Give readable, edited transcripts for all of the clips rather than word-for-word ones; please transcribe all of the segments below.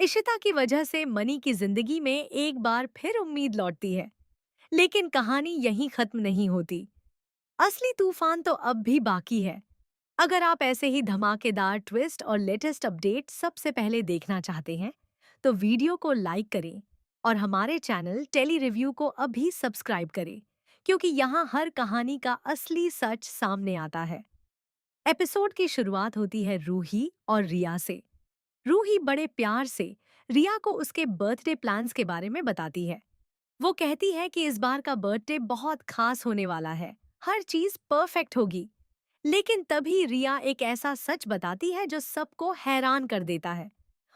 इशिता की वजह से मनी की जिंदगी में एक बार फिर उम्मीद लौटती है। लेकिन कहानी यहीं खत्म नहीं होती। असली तूफान तो अब भी बाकी है। अगर आप ऐसे ही धमाकेदार ट्विस्ट और लेटेस्ट अपडेट सबसे पहले देखना चाहते हैं, तो वीडियो को लाइक करें और हमारे चैनल टेली रिव्यू को अभी सब्सक्राइब करें, क्योंकि यहाँ हर कहानी का असली सच सामने आता है। एपिसोड की शुरुआत होती है रूही और रिया से। रूही बड़े प्यार से रिया को उसके बर्थडे प्लान्स के बारे में बताती है। वो कहती है कि इस बार का बर्थडे बहुत खास होने वाला है, हर चीज परफेक्ट होगी। लेकिन तभी रिया एक ऐसा सच बताती है जो सबको हैरान कर देता है।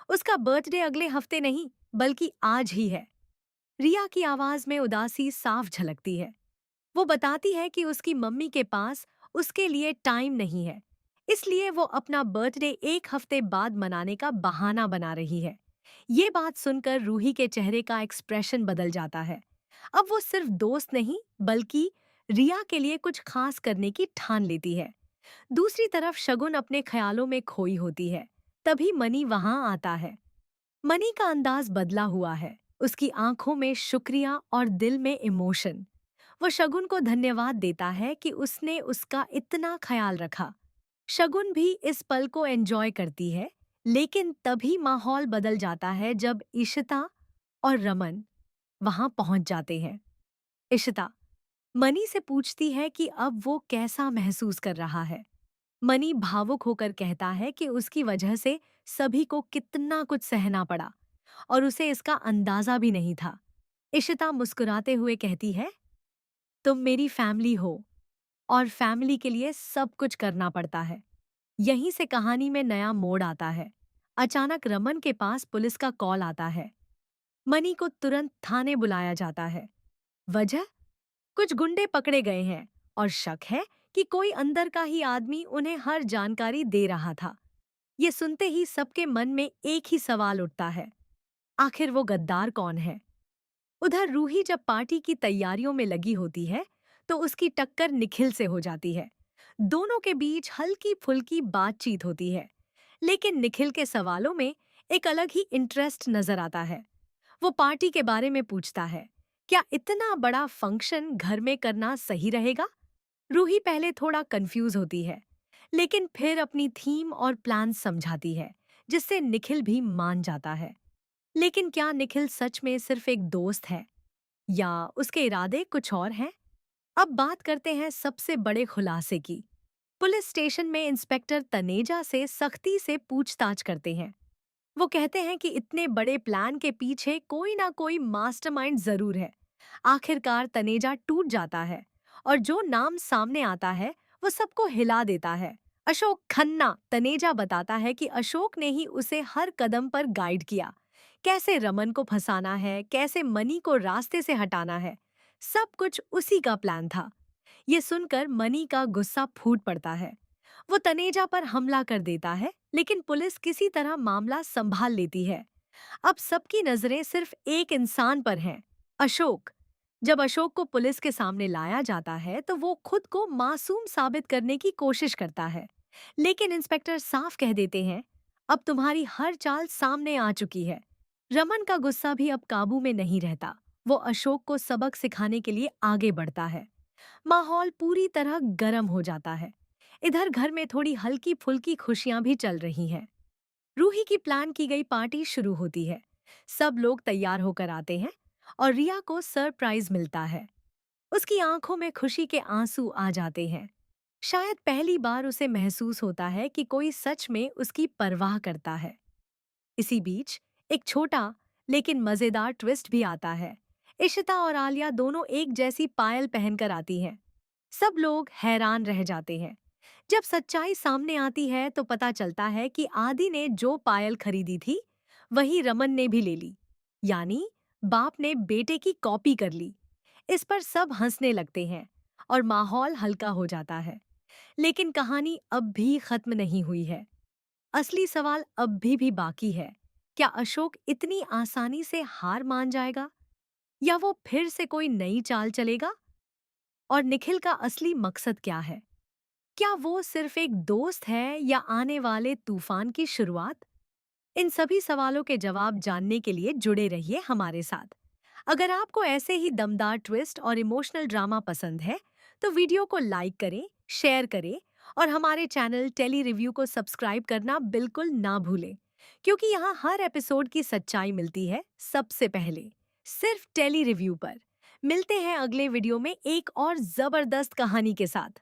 उसका बर्थडे अगले हफ्ते नहीं, बल्कि आज ही है। रिया की आवाज में उदासी साफ झलकती है। वो बताती है कि उसकी मम्मी के पास उसके लिए टाइम नहीं है, इसलिए वो अपना बर्थडे एक हफ्ते बाद मनाने का बहाना बना रही है। ये बात सुनकर रूही के चेहरे का एक्सप्रेशन बदल जाता है। अब वो सिर्फ दोस्त नहीं, बल्कि रिया के लिए कुछ खास करने की ठान लेती है। दूसरी तरफ शगुन अपने ख्यालों में खोई होती है। तभी मनी वहां आता है। मनी का अंदाज बदला हुआ है, उसकी आंखों में शुक्रिया और दिल में इमोशन। वो शगुन को धन्यवाद देता है कि उसने उसका इतना ख्याल रखा। शगुन भी इस पल को एंजॉय करती है। लेकिन तभी माहौल बदल जाता है जब इशिता और रमन वहां पहुंच जाते हैं। इशिता मनी से पूछती है कि अब वो कैसा महसूस कर रहा है। मनी भावुक होकर कहता है कि उसकी वजह से सभी को कितना कुछ सहना पड़ा और उसे इसका अंदाजा भी नहीं था। इशिता मुस्कुराते हुए कहती है, तुम मेरी फैमिली हो और फैमिली के लिए सब कुछ करना पड़ता है। यहीं से कहानी में नया मोड़ आता है। अचानक रमन के पास पुलिस का कॉल आता है। मनी को तुरंत थाने बुलाया जाता है। वजह, कुछ गुंडे पकड़े गए हैं और शक है कि कोई अंदर का ही आदमी उन्हें हर जानकारी दे रहा था। ये सुनते ही सबके मन में एक ही सवाल उठता है, आखिर वो गद्दार कौन है? उधर रूही जब पार्टी की तैयारियों में लगी होती है, तो उसकी टक्कर निखिल से हो जाती है। दोनों के बीच हल्की फुल्की बातचीत होती है, लेकिन निखिल के सवालों में एक अलग ही इंटरेस्ट नजर आता है। वो पार्टी के बारे में पूछता है, क्या इतना बड़ा फंक्शन घर में करना सही रहेगा? रूही पहले थोड़ा कंफ्यूज होती है, लेकिन फिर अपनी थीम और प्लान समझाती है, जिससे निखिल भी मान जाता है। लेकिन क्या निखिल सच में सिर्फ एक दोस्त है या उसके इरादे कुछ और हैं? अब बात करते हैं सबसे बड़े खुलासे की। पुलिस स्टेशन में इंस्पेक्टर तनेजा से सख्ती से पूछताछ करते हैं। वो कहते हैं कि इतने बड़े प्लान के पीछे कोई ना कोई मास्टरमाइंड जरूर है। आखिरकार तनेजा टूट जाता है और जो नाम सामने आता है वो सबको हिला देता है। अशोक खन्ना। तनेजा बताता है कि अशोक ने ही उसे हर कदम पर गाइड किया। कैसे रमन को फंसाना है, कैसे मनी को रास्ते से हटाना है, सब कुछ उसी का प्लान था। ये सुनकर मनी का गुस्सा फूट पड़ता है। वो तनेजा पर हमला कर देता है, लेकिन पुलिस किसी तरह मामला संभाल लेती है। अब सबकी नजरें सिर्फ एक इंसान पर हैं, अशोक। जब अशोक को पुलिस के सामने लाया जाता है, तो वो खुद को मासूम साबित करने की कोशिश करता है। लेकिन इंस्पेक्टर साफ कह देते हैं, अब तुम्हारी हर चाल सामने आ चुकी है। रमन का गुस्सा भी अब काबू में नहीं रहता। वो अशोक को सबक सिखाने के लिए आगे बढ़ता है। माहौल पूरी तरह गर्म हो जाता है। इधर घर में थोड़ी हल्की फुल्की खुशियां भी चल रही हैं। रूही की प्लान की गई पार्टी शुरू होती है। सब लोग तैयार होकर आते हैं और रिया को सरप्राइज मिलता है। उसकी आंखों में खुशी के आंसू आ जाते हैं। शायद पहली बार उसे महसूस होता है कि कोई सच में उसकी परवाह करता है। इसी बीच एक छोटा लेकिन मजेदार ट्विस्ट भी आता है। इशिता और आलिया दोनों एक जैसी पायल पहनकर आती हैं। सब लोग हैरान रह जाते हैं। जब सच्चाई सामने आती है तो पता चलता है कि आदि ने जो पायल खरीदी थी, वही रमन ने भी ले ली। यानी बाप ने बेटे की कॉपी कर ली। इस पर सब हंसने लगते हैं और माहौल हल्का हो जाता है। लेकिन कहानी अब भी खत्म नहीं हुई है। असली सवाल अब भी बाकी है। क्या अशोक इतनी आसानी से हार मान जाएगा, या वो फिर से कोई नई चाल चलेगा? और निखिल का असली मकसद क्या है? क्या वो सिर्फ एक दोस्त है या आने वाले तूफान की शुरुआत? इन सभी सवालों के जवाब जानने के लिए जुड़े रहिए हमारे साथ। अगर आपको ऐसे ही दमदार ट्विस्ट और इमोशनल ड्रामा पसंद है, तो वीडियो को लाइक करें, शेयर करें और हमारे चैनल टेली रिव्यू को सब्सक्राइब करना बिल्कुल ना भूलें, क्योंकि यहाँ हर एपिसोड की सच्चाई मिलती है सबसे पहले, सिर्फ टेली रिव्यू पर। मिलते हैं अगले वीडियो में एक और जबरदस्त कहानी के साथ।